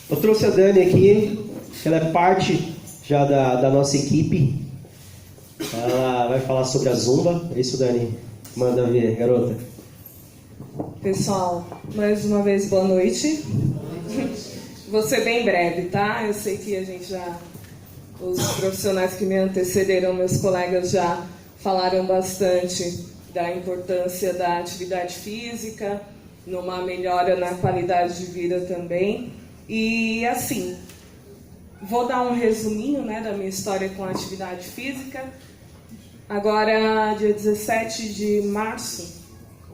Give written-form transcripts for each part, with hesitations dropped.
Eu trouxe a Dani aqui, ela é parte já da nossa equipe. Ela vai falar sobre a Zumba. É isso, Dani? Manda ver, garota. Pessoal, mais uma vez, boa noite. Vou ser bem breve, tá? Eu sei que a gente já... Os profissionais que me antecederam, meus colegas, já falaram bastante da importância da atividade física, numa melhora na qualidade de vida também. E, assim, vou dar um resuminho, né, da minha história com a atividade física. Agora, dia 17 de março,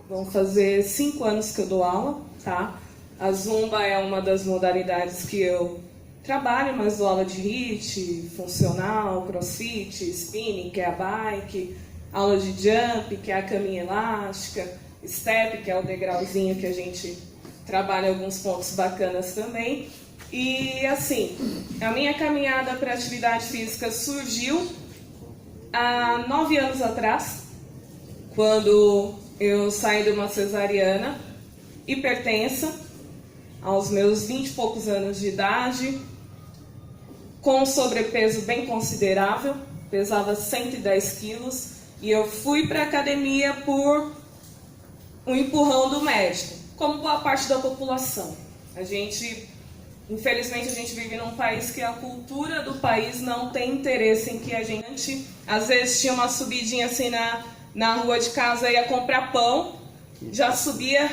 vão fazer 5 anos que eu dou aula, tá? A Zumba é uma das modalidades que eu trabalho, mas dou aula de HIIT, funcional, crossfit, spinning, que é a bike, aula de jump, que é a caminha elástica, step, que é o degrauzinho que a gente trabalha alguns pontos bacanas também. E, assim, a minha caminhada para a atividade física surgiu há 9 anos atrás, quando eu saí de uma cesariana, hipertensa, aos meus 20 e poucos anos de idade, com um sobrepeso bem considerável, pesava 110 quilos, e eu fui para a academia por um empurrão do médico, como boa parte da população. Infelizmente, a gente vive num país que a cultura do país não tem interesse em que a gente... Às vezes tinha uma subidinha assim na rua de casa, ia comprar pão, já subia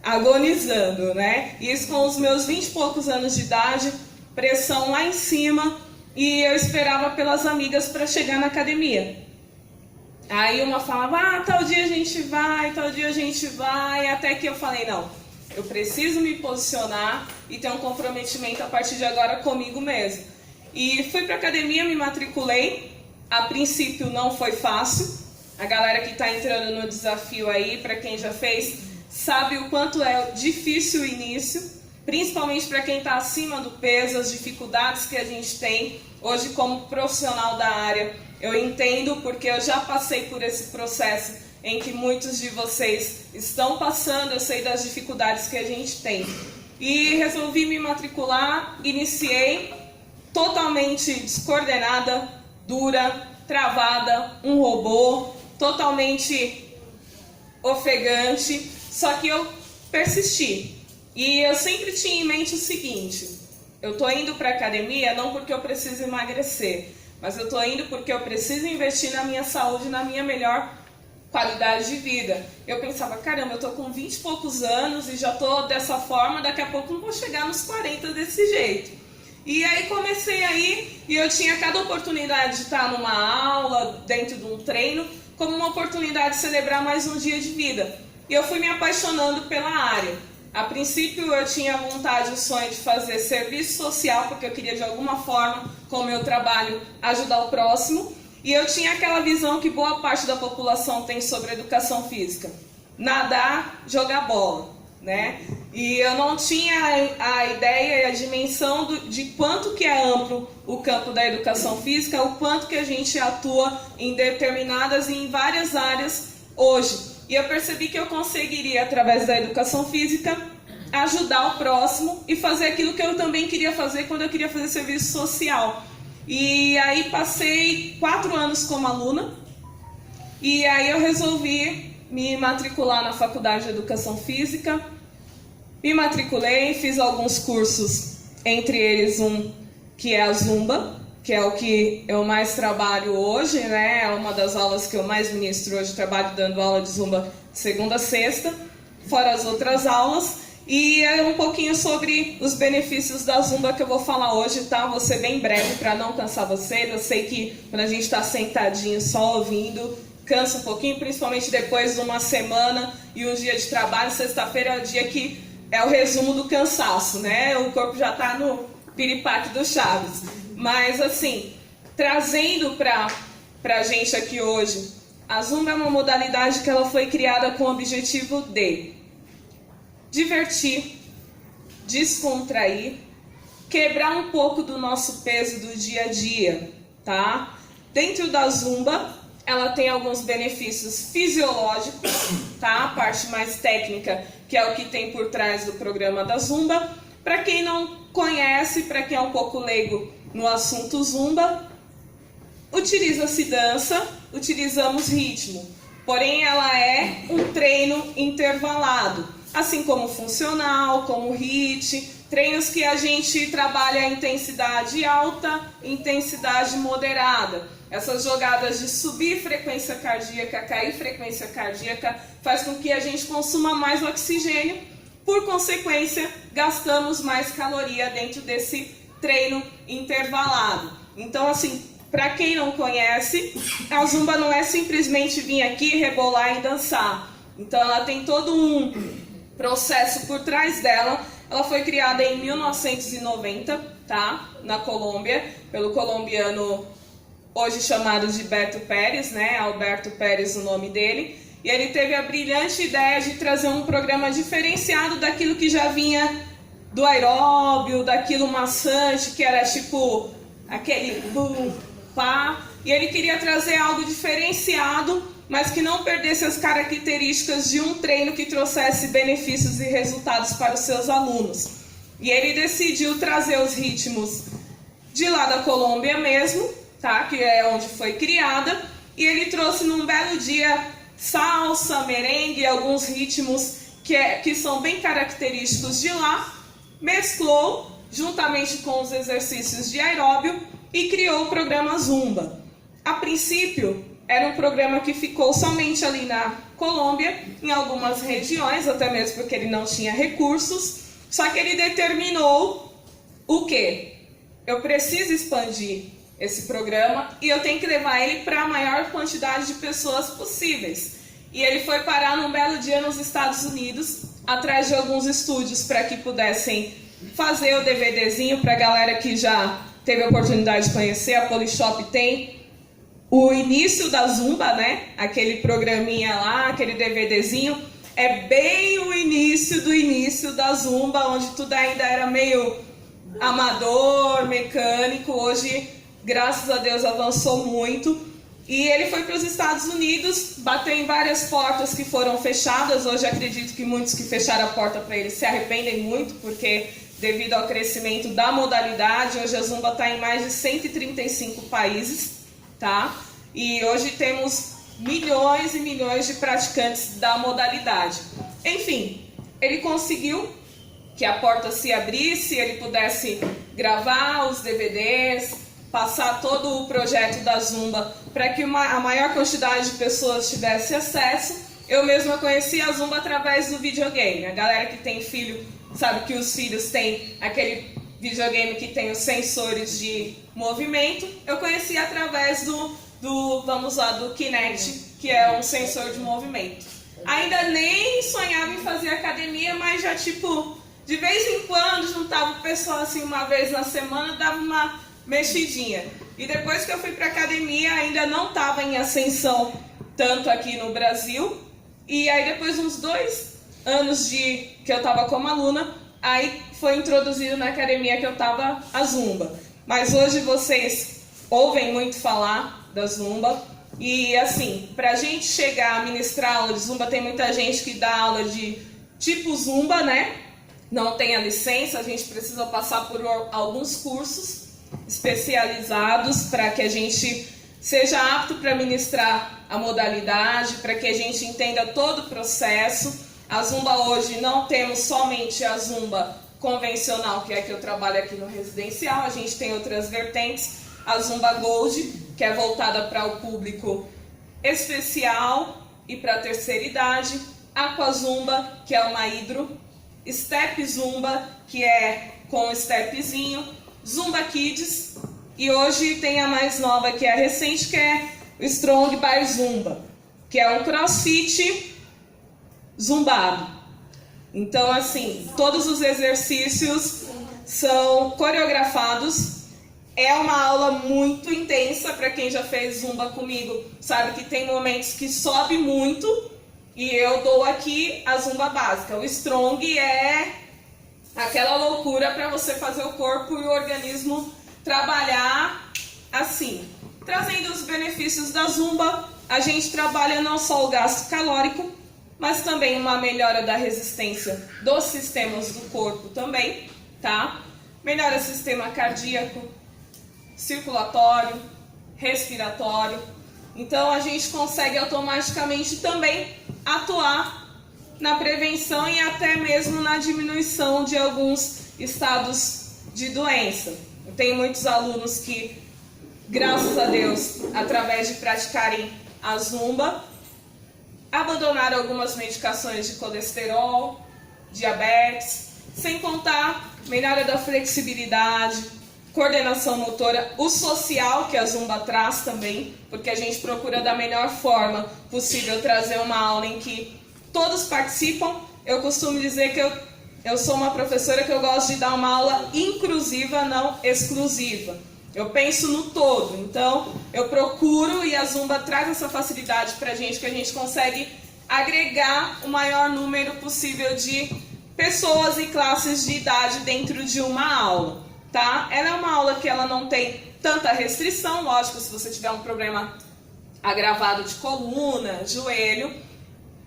agonizando, né? Isso com os meus 20 e poucos anos de idade, pressão lá em cima, e eu esperava pelas amigas para chegar na academia. Aí uma falava, tal dia a gente vai, tal dia a gente vai, até que eu falei, não, eu preciso me posicionar e ter um comprometimento a partir de agora comigo mesmo. E fui para a academia, me matriculei. A princípio não foi fácil. A galera que está entrando no desafio aí, para quem já fez, sabe o quanto é difícil o início, principalmente para quem está acima do peso, as dificuldades que a gente tem hoje como profissional da área. Eu entendo porque eu já passei por esse processo em que muitos de vocês estão passando, eu sei das dificuldades que a gente tem. E resolvi me matricular, iniciei totalmente descoordenada, dura, travada, um robô, totalmente ofegante, só que eu persisti. E eu sempre tinha em mente o seguinte, eu tô indo para a academia não porque eu preciso emagrecer, mas eu tô indo porque eu preciso investir na minha saúde, na minha melhor qualidade de vida. Eu pensava, caramba, eu tô com 20 e poucos anos e já tô dessa forma, daqui a pouco não vou chegar nos 40 desse jeito. E aí comecei aí, e eu tinha cada oportunidade de estar numa aula, dentro de um treino, como uma oportunidade de celebrar mais um dia de vida. E eu fui me apaixonando pela área. A princípio eu tinha vontade, o sonho de fazer serviço social, porque eu queria de alguma forma, com o meu trabalho, ajudar o próximo. E eu tinha aquela visão que boa parte da população tem sobre a educação física. Nadar, jogar bola, né? E eu não tinha a ideia e a dimensão de quanto que é amplo o campo da educação física, o quanto que a gente atua em determinadas e em várias áreas hoje. E eu percebi que eu conseguiria, através da educação física, ajudar o próximo e fazer aquilo que eu também queria fazer quando eu queria fazer serviço social. E aí passei 4 anos como aluna, e aí eu resolvi me matricular na Faculdade de Educação Física. Me matriculei, fiz alguns cursos, entre eles um que é a Zumba, que é o que eu mais trabalho hoje, né? É uma das aulas que eu mais ministro hoje, trabalho dando aula de Zumba segunda a sexta, fora as outras aulas. E é um pouquinho sobre os benefícios da Zumba que eu vou falar hoje, tá? Vou ser bem breve para não cansar vocês. Eu sei que quando a gente está sentadinho só ouvindo, cansa um pouquinho, principalmente depois de uma semana e um dia de trabalho. Sexta-feira é o dia que é o resumo do cansaço, né? O corpo já está no piripaque do Chaves. Mas, assim, trazendo para a gente aqui hoje, a Zumba é uma modalidade que ela foi criada com o objetivo de divertir, descontrair, quebrar um pouco do nosso peso do dia a dia, tá? Dentro da Zumba, ela tem alguns benefícios fisiológicos, tá? A parte mais técnica, que é o que tem por trás do programa da Zumba. Para quem não conhece, para quem é um pouco leigo no assunto zumba, utiliza-se dança, utilizamos ritmo, porém ela é um treino intervalado, assim como funcional, como HIIT, treinos que a gente trabalha a intensidade alta, intensidade moderada. Essas jogadas de subir frequência cardíaca, cair frequência cardíaca, faz com que a gente consuma mais oxigênio, por consequência, gastamos mais caloria dentro desse treino intervalado. Então, assim, para quem não conhece, a zumba não é simplesmente vir aqui, rebolar e dançar. Então, ela tem todo um processo por trás dela. Ela foi criada em 1990, tá? Na Colômbia, pelo colombiano hoje chamado de Beto Pérez, né? Alberto Pérez, o nome dele. E ele teve a brilhante ideia de trazer um programa diferenciado daquilo que já vinha do aeróbio, daquilo maçante, que era tipo aquele bum, pá. E ele queria trazer algo diferenciado, mas que não perdesse as características de um treino que trouxesse benefícios e resultados para os seus alunos. E ele decidiu trazer os ritmos de lá da Colômbia mesmo, tá? Que é onde foi criada, e ele trouxe num belo dia salsa, merengue, alguns ritmos que são bem característicos de lá, mesclou juntamente com os exercícios de aeróbio e criou o programa Zumba. A princípio, era um programa que ficou somente ali na Colômbia, em algumas regiões, até mesmo porque ele não tinha recursos, só que ele determinou o quê? Eu preciso expandir esse programa e eu tenho que levar ele para a maior quantidade de pessoas possíveis. E ele foi parar num belo dia nos Estados Unidos, atrás de alguns estúdios para que pudessem fazer o DVDzinho para a galera que já teve a oportunidade de conhecer. A Polishop tem o início da Zumba, né? Aquele programinha lá, aquele DVDzinho. É bem o início do início da Zumba, onde tudo ainda era meio amador, mecânico. Hoje, graças a Deus, avançou muito. E ele foi para os Estados Unidos, bateu em várias portas que foram fechadas. Hoje acredito que muitos que fecharam a porta para ele se arrependem muito, porque devido ao crescimento da modalidade, hoje a Zumba está em mais de 135 países, tá? E hoje temos milhões e milhões de praticantes da modalidade. Enfim, ele conseguiu que a porta se abrisse, ele pudesse gravar os DVDs, passar todo o projeto da Zumba para que a maior quantidade de pessoas tivesse acesso. Eu mesma conheci a Zumba através do videogame. A galera que tem filho sabe que os filhos têm aquele videogame que tem os sensores de movimento. Eu conheci através do Kinect, que é um sensor de movimento. Ainda nem sonhava em fazer academia, mas já de vez em quando juntava o pessoal assim uma vez na semana, dava uma mexidinha. E depois que eu fui para academia, ainda não estava em ascensão tanto aqui no Brasil. E aí depois de uns 2 anos que eu estava como aluna, aí foi introduzido na academia que eu estava a Zumba. Mas hoje vocês ouvem muito falar da Zumba. E assim, para a gente chegar a ministrar aula de Zumba, tem muita gente que dá aula de tipo Zumba, né? Não tem a licença, a gente precisa passar por alguns cursos especializados para que a gente seja apto para ministrar a modalidade, para que a gente entenda todo o processo. A Zumba hoje não temos somente a Zumba convencional, que é a que eu trabalho aqui no residencial, a gente tem outras vertentes. A Zumba Gold, que é voltada para o público especial e para a terceira idade. Aqua Zumba, que é uma hidro. Step Zumba, que é com stepzinho. Zumba Kids. E hoje tem a mais nova, que é a recente, que é o Strong by Zumba, que é um crossfit zumbado. Então, assim, todos os exercícios são coreografados. É uma aula muito intensa, para quem já fez Zumba comigo, sabe que tem momentos que sobe muito, e eu dou aqui a Zumba básica. O Strong é aquela loucura para você fazer o corpo e o organismo trabalhar assim. Trazendo os benefícios da Zumba, a gente trabalha não só o gasto calórico, mas também uma melhora da resistência dos sistemas do corpo também, tá? melhora o sistema cardíaco, circulatório, respiratório. Então a gente consegue automaticamente também atuar na prevenção e até mesmo na diminuição de alguns estados de doença. Eu tenho muitos alunos que, graças a Deus, através de praticarem a zumba, abandonaram algumas medicações de colesterol, diabetes, sem contar melhora da flexibilidade, coordenação motora, o social que a zumba traz também, porque a gente procura da melhor forma possível trazer uma aula em que todos participam. Eu costumo dizer que eu sou uma professora que eu gosto de dar uma aula inclusiva, não exclusiva. Eu penso no todo, então eu procuro, e a zumba traz essa facilidade para a gente, que a gente consegue agregar o maior número possível de pessoas e classes de idade dentro de uma aula, tá? Ela é uma aula que ela não tem tanta restrição, lógico, se você tiver um problema agravado de coluna, joelho,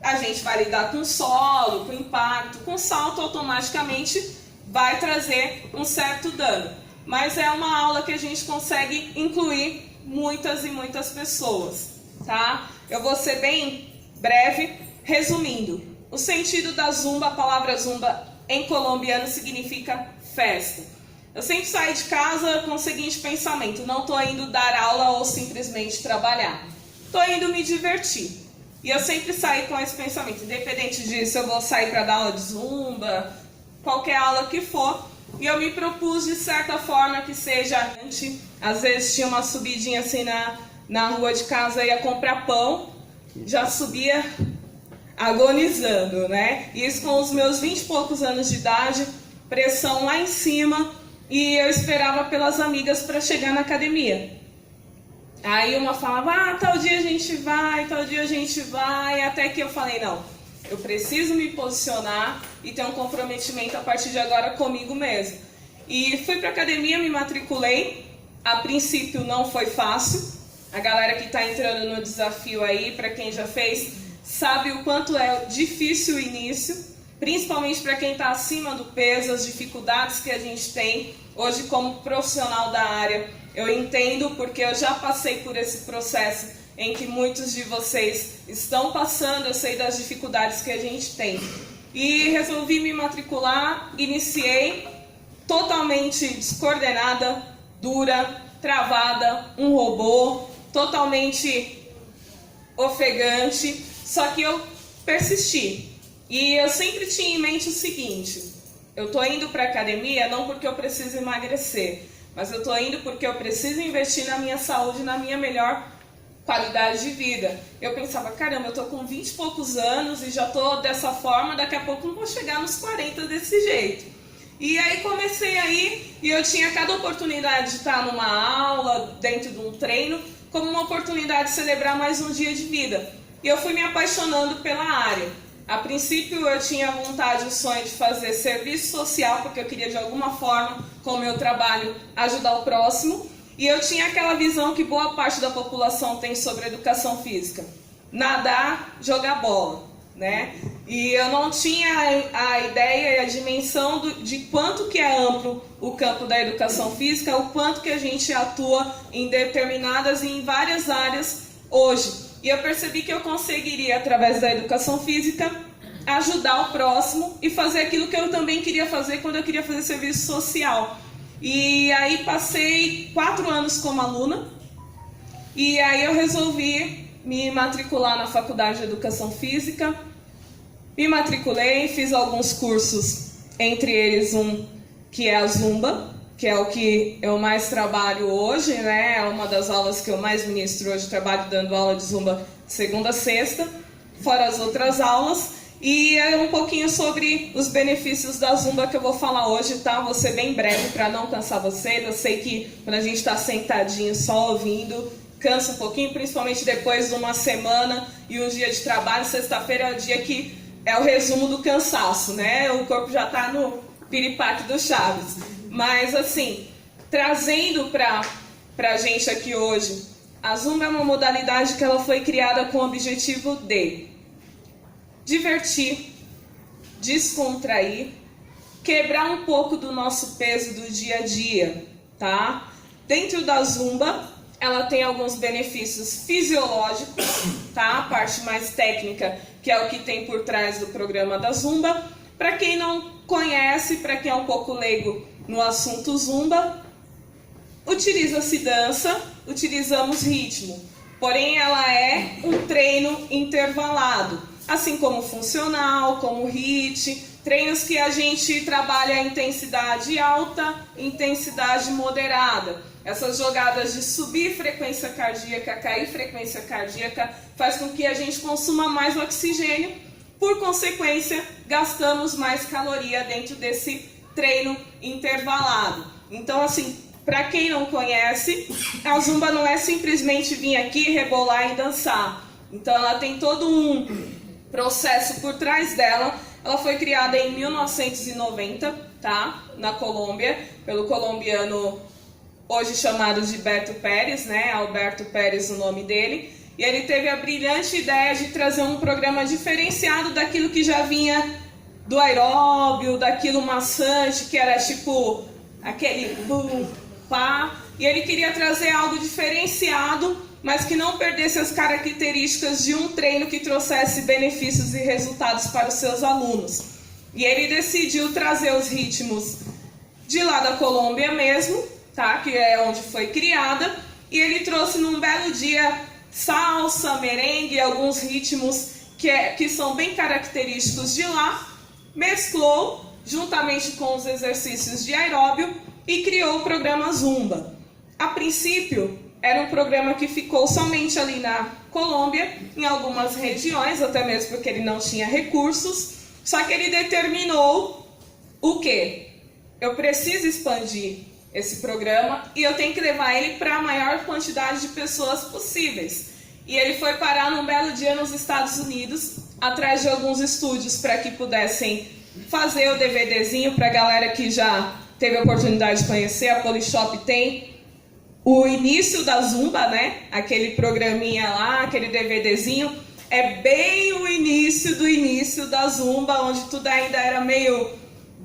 a gente vai lidar com solo, com impacto, com salto, automaticamente vai trazer um certo dano. Mas é uma aula que a gente consegue incluir muitas e muitas pessoas, tá? Eu vou ser bem breve, resumindo. O sentido da zumba, a palavra zumba em colombiano significa festa. Eu sempre saio de casa com o seguinte pensamento: não estou indo dar aula ou simplesmente trabalhar. Estou indo me divertir. E eu sempre saio com esse pensamento, independente disso, eu vou sair para dar aula de zumba, qualquer aula que for. E eu me propus de certa forma que seja, às vezes tinha uma subidinha assim na rua de casa, ia comprar pão, já subia agonizando, né? Isso com os meus 20 e poucos anos de idade, pressão lá em cima, e eu esperava pelas amigas para chegar na academia. Aí uma falava, tal dia a gente vai, tal dia a gente vai, até que eu falei, não, eu preciso me posicionar e ter um comprometimento a partir de agora comigo mesmo. E fui para a academia, me matriculei. A princípio não foi fácil. A galera que está entrando no desafio aí, para quem já fez, sabe o quanto é difícil o início, principalmente para quem está acima do peso, as dificuldades que a gente tem hoje como profissional da área. Eu entendo porque eu já passei por esse processo em que muitos de vocês estão passando, eu sei das dificuldades que a gente tem. E resolvi me matricular, iniciei totalmente descoordenada, dura, travada, um robô, totalmente ofegante, só que eu persisti. E eu sempre tinha em mente o seguinte: eu estou indo para a academia não porque eu preciso emagrecer, mas eu estou indo porque eu preciso investir na minha saúde, na minha melhor qualidade de vida. Eu pensava, caramba, eu estou com 20 e poucos anos e já estou dessa forma, daqui a pouco não vou chegar nos 40 desse jeito. E aí comecei aí, e eu tinha cada oportunidade de estar numa aula, dentro de um treino, como uma oportunidade de celebrar mais um dia de vida. E eu fui me apaixonando pela área. A princípio eu tinha vontade, o sonho de fazer serviço social, porque eu queria de alguma forma, com o meu trabalho, ajudar o próximo. E eu tinha aquela visão que boa parte da população tem sobre a educação física: nadar, jogar bola, né? E eu não tinha a ideia e a dimensão de quanto que é amplo o campo da educação física, o quanto que a gente atua em determinadas e em várias áreas hoje. E eu percebi que eu conseguiria, através da educação física, ajudar o próximo e fazer aquilo que eu também queria fazer quando eu queria fazer serviço social. E aí passei 4 anos como aluna, e aí eu resolvi me matricular na Faculdade de Educação Física. Me matriculei, fiz alguns cursos, entre eles um que é a Zumba, que é o que eu mais trabalho hoje, né? É uma das aulas que eu mais ministro hoje, trabalho dando aula de Zumba segunda a sexta, fora as outras aulas. E é um pouquinho sobre os benefícios da Zumba que eu vou falar hoje, tá? Vou ser bem breve para não cansar vocês. Eu sei que quando a gente está sentadinho só ouvindo, cansa um pouquinho, principalmente depois de uma semana e um dia de trabalho. Sexta-feira é o dia que é o resumo do cansaço, né? O corpo já está no piripaque do Chaves. Mas assim, trazendo para a gente aqui hoje, a Zumba é uma modalidade que ela foi criada com o objetivo de divertir, descontrair, quebrar um pouco do nosso peso do dia a dia, tá? Dentro da Zumba, ela tem alguns benefícios fisiológicos, tá? A parte mais técnica, que é o que tem por trás do programa da Zumba. Para quem não conhece, para quem é um pouco leigo no assunto Zumba, utiliza-se dança, utilizamos ritmo. Porém, ela é um treino intervalado, assim como funcional, como HIIT, treinos que a gente trabalha a intensidade alta, intensidade moderada. Essas jogadas de subir frequência cardíaca, cair frequência cardíaca, faz com que a gente consuma mais oxigênio, por consequência, gastamos mais caloria dentro desse treino intervalado. Então, assim, para quem não conhece, a Zumba não é simplesmente vir aqui, rebolar e dançar. Então, ela tem todo um processo por trás dela. Ela foi criada em 1990, tá? Na Colômbia, pelo colombiano hoje chamado de Beto Pérez, né? Alberto Pérez, o nome dele. E ele teve a brilhante ideia de trazer um programa diferenciado daquilo que já vinha do aeróbio, daquilo maçante, que era tipo aquele bum, pá. E ele queria trazer algo diferenciado, mas que não perdesse as características de um treino que trouxesse benefícios e resultados para os seus alunos. E ele decidiu trazer os ritmos de lá da Colômbia mesmo, tá? Que é onde foi criada, e ele trouxe num belo dia salsa, merengue, alguns ritmos que são bem característicos de lá, mesclou juntamente com os exercícios de aeróbio e criou o programa Zumba. A princípio, era um programa que ficou somente ali na Colômbia, em algumas regiões, até mesmo porque ele não tinha recursos, só que ele determinou o quê? Eu preciso expandir esse programa e eu tenho que levar ele para a maior quantidade de pessoas possíveis. E ele foi parar num belo dia nos Estados Unidos, atrás de alguns estúdios para que pudessem fazer o DVDzinho para a galera que já teve a oportunidade de conhecer. A Polishop tem o início da Zumba, né? Aquele programinha lá, aquele DVDzinho. É bem o início da Zumba, onde tudo ainda era meio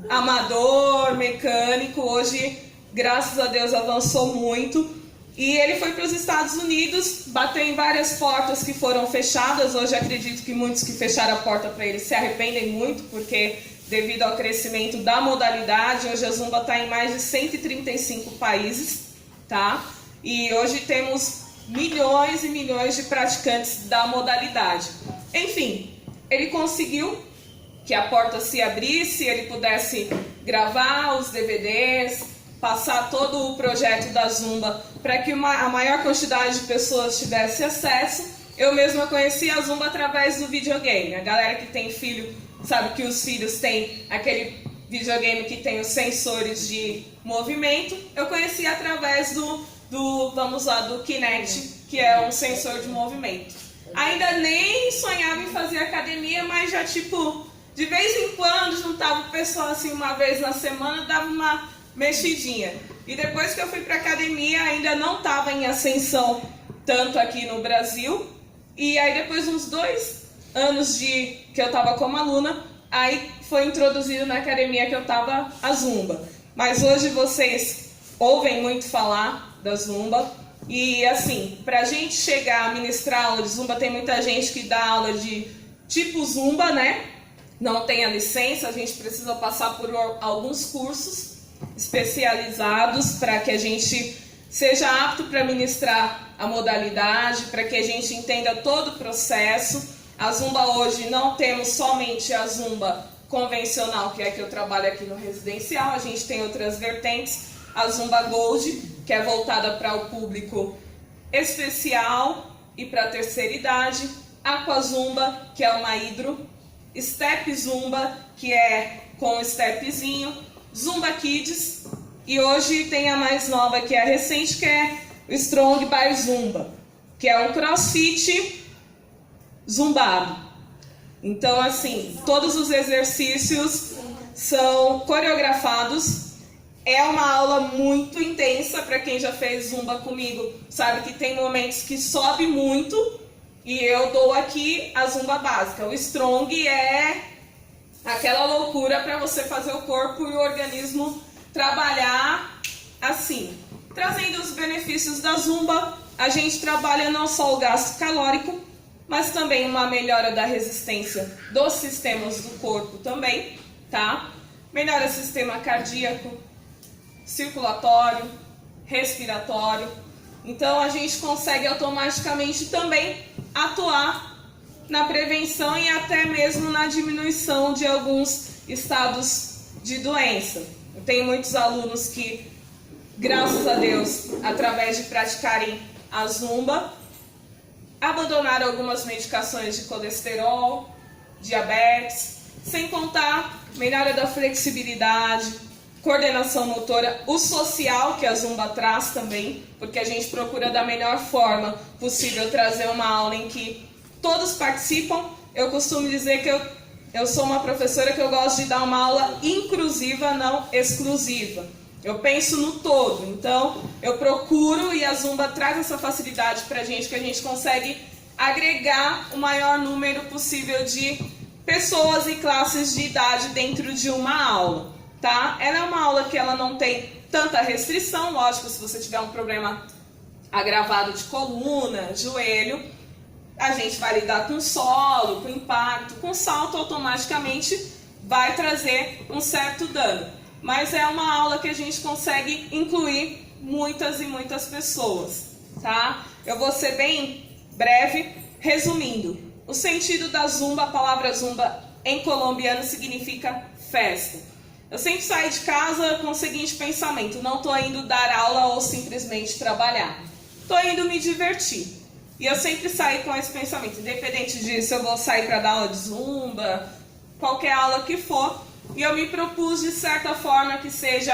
amador, mecânico. Hoje, graças a Deus, avançou muito. E ele foi para os Estados Unidos, bateu em várias portas que foram fechadas. Hoje acredito que muitos que fecharam a porta para ele se arrependem muito, porque devido ao crescimento da modalidade, hoje a Zumba está em mais de 135 países, tá? E hoje temos milhões e milhões de praticantes da modalidade. Enfim, ele conseguiu que a porta se abrisse, ele pudesse gravar os DVDs, passar todo o projeto da Zumba para que a maior quantidade de pessoas tivesse acesso. Eu mesma conheci a Zumba através do videogame. A galera que tem filho sabe que os filhos têm aquele videogame que tem os sensores de movimento. Eu conheci através do Kinect, que é um sensor de movimento. Ainda nem sonhava em fazer academia, mas já de vez em quando juntava o pessoal assim uma vez na semana, dava uma mexidinha. E depois que eu fui para academia, ainda não estava em ascensão tanto aqui no Brasil. E aí depois de uns 2 anos que eu estava como aluna, aí foi introduzido na academia que eu estava a Zumba. Mas hoje vocês ouvem muito falar da Zumba. E assim, para a gente chegar a ministrar aula de Zumba, tem muita gente que dá aula de tipo Zumba, né? Não tem a licença, a gente precisa passar por alguns cursos especializados para que a gente seja apto para ministrar a modalidade, para que a gente entenda todo o processo. A Zumba hoje não temos somente a Zumba convencional, que é a que eu trabalho aqui no residencial, a gente tem outras vertentes, a Zumba Gold, que é voltada para o público especial e para a terceira idade, Aqua Zumba, que é uma hidro, Step Zumba, que é com stepzinho, Zumba Kids, e hoje tem a mais nova, que é a recente, que é o Strong by Zumba, que é um crossfit zumbado. Então, assim, todos os exercícios são coreografados. É uma aula muito intensa, para quem já fez Zumba comigo, sabe que tem momentos que sobe muito, e eu dou aqui a Zumba básica. O Strong é aquela loucura para você fazer o corpo e o organismo trabalhar assim. Trazendo os benefícios da Zumba, a gente trabalha não só o gasto calórico, mas também uma melhora da resistência dos sistemas do corpo também, tá? Melhora o sistema cardíaco, circulatório, respiratório. Então a gente consegue automaticamente também atuar na prevenção e até mesmo na diminuição de alguns estados de doença. Eu tenho muitos alunos que, graças a Deus, através de praticarem a Zumba, abandonaram algumas medicações de colesterol, diabetes, sem contar melhora da flexibilidade, coordenação motora, o social que a Zumba traz também, porque a gente procura da melhor forma possível trazer uma aula em que todos participam. Eu costumo dizer que eu sou uma professora que eu gosto de dar uma aula inclusiva, não exclusiva. Eu penso no todo, então eu procuro, e a Zumba traz essa facilidade para a gente, que a gente consegue agregar o maior número possível de pessoas e classes de idade dentro de uma aula, tá? Ela é uma aula que ela não tem tanta restrição, lógico, se você tiver um problema agravado de coluna, joelho, a gente vai lidar com solo, com impacto, com salto, automaticamente vai trazer um certo dano. Mas é uma aula que a gente consegue incluir muitas e muitas pessoas, tá? Eu vou ser bem breve, resumindo. O sentido da Zumba, a palavra Zumba em colombiano significa festa. Eu sempre saio de casa com o seguinte pensamento: não estou indo dar aula ou simplesmente trabalhar. Estou indo me divertir. E eu sempre saio com esse pensamento, independente de se eu vou sair para dar aula de Zumba, qualquer aula que for. E eu me propus, de certa forma, que seja